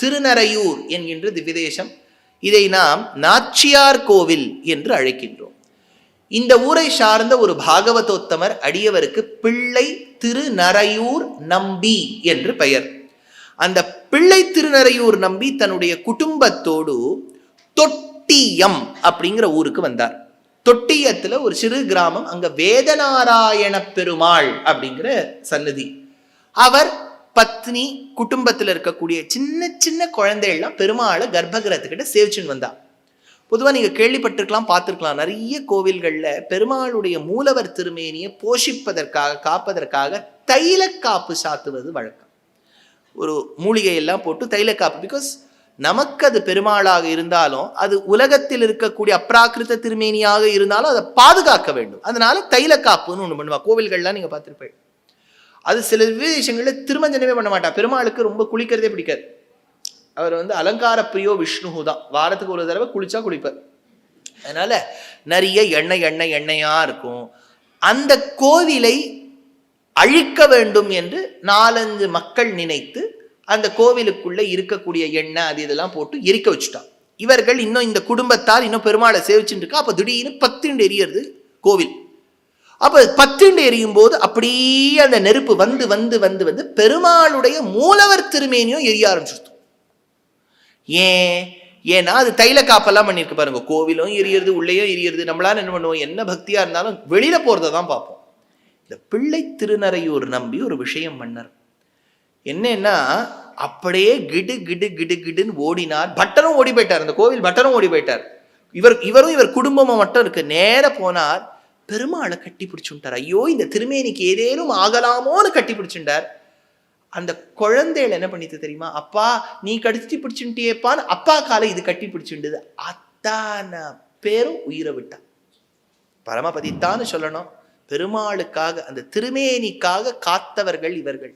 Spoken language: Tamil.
திருநரையூர் என்கின்ற திவ்யதேசம். இதை நாம் நாச்சியார் கோவில் என்று அழைக்கின்றோம். இந்த ஊரை சார்ந்த ஒரு பாகவதோத்தமர் அடியவருக்கு பிள்ளை திருநரையூர் நம்பி என்று பெயர். அந்த பிள்ளை திருநரையூர் நம்பி தன்னுடைய குடும்பத்தோடு தொட்டியம் அப்படிங்கிற ஊருக்கு வந்தார். தொட்டியத்துல ஒரு சிறு கிராமம், அங்க வேதநாராயண பெருமாள் அப்படிங்கிற சன்னதி. அவர் பத்னி குடும்பத்தில் இருக்கக்கூடிய சின்ன சின்ன குழந்தைகள்லாம் பெருமாளை கர்ப்பகிரகத்துக்கிட்ட சேவிச்சுன்னு வந்தா. பொதுவாக நீங்கள் கேள்விப்பட்டிருக்கலாம், பார்த்துருக்கலாம், நிறைய கோவில்களில் பெருமாளுடைய மூலவர் திருமேனியை போஷிப்பதற்காக காப்பதற்காக தைலக்காப்பு சாத்துவது வழக்கம். ஒரு மூலிகையெல்லாம் போட்டு தைலக்காப்பு, பிகாஸ் நமக்கு அது பெருமாளாக இருந்தாலும் அது உலகத்தில் இருக்கக்கூடிய அப்ராக்கிருத திருமேனியாக இருந்தாலும் அதை பாதுகாக்க வேண்டும். அதனால தைலக்காப்புன்னு ஒன்று பண்ணுவா. கோவில்கள்லாம் நீங்கள் பார்த்துருப்பேன். அது சில விஷயங்களில் திருமஞ்சனமே பண்ண மாட்டா. பெருமாளுக்கு ரொம்ப குளிக்கிறதே பிடிக்காது. அவர் அலங்கார பிரியோ விஷ்ணு தான். வாரத்துக்கு ஒரு தடவை குளிச்சா குளிப்பார். அதனால நிறைய எண்ணெயா இருக்கும். அந்த கோவிலை அழிக்க வேண்டும் என்று 4-5 மக்கள் நினைத்து அந்த கோவிலுக்குள்ள இருக்கக்கூடிய எண்ணெய் அது இதெல்லாம் போட்டு எரிக்க வச்சுட்டான். இவர்கள் இன்னும் இந்த குடும்பத்தார் இன்னும் பெருமாளை சேவிச்சுட்டு இருக்கா. அப்ப திடீர்னு 10 எரியறது கோவில். அப்ப 10 எரியும் போது அப்படியே அந்த நெருப்பு வந்து வந்து வந்து வந்து பெருமாளுடைய மூலவர் திருமேனியும் எரிய ஆரம்பிச்சிருக்கும். ஏன்னா அது தைல காப்பெல்லாம் பண்ணிருக்கு பாருங்க. கோவிலும் எரியறது, உள்ளேயும் எரியறது. நம்மளால என்ன பண்ணுவோம், என்ன பக்தியா இருந்தாலும் வெளியில போறதை தான் பார்ப்போம். இந்த பிள்ளை திருநரையூர் நம்பி ஒரு விஷயம் பண்ணார். என்னன்னா அப்படியே கிடு கிடு கிடு கிடுன்னு ஓடினார். பட்டரும் ஓடி போயிட்டார். அந்த கோவில் பட்டரும் ஓடி போயிட்டார். இவரும் இவர் குடும்பமும் மட்டும் இருக்கு. நேர போனார், பெருமாளை கட்டி பிடிச்சுட்டார். ஐயோ, இந்த திருமேனிக்கு ஏதேனும் ஆகலாமோன்னு கட்டி பிடிச்சுட்டார். அந்த குழந்தைகள் என்ன பண்ணிட்டு தெரியுமா, அப்பா நீ கட்டி பிடிச்சுட்டியேப்பான்னு அப்பா காலை இது கட்டி பிடிச்சுண்டது. அத்தான பேரும் உயிரை விட்டா. பரமபதித்தான்னு சொல்லணும். பெருமாளுக்காக அந்த திருமேனிக்காக காத்தவர்கள் இவர்கள்.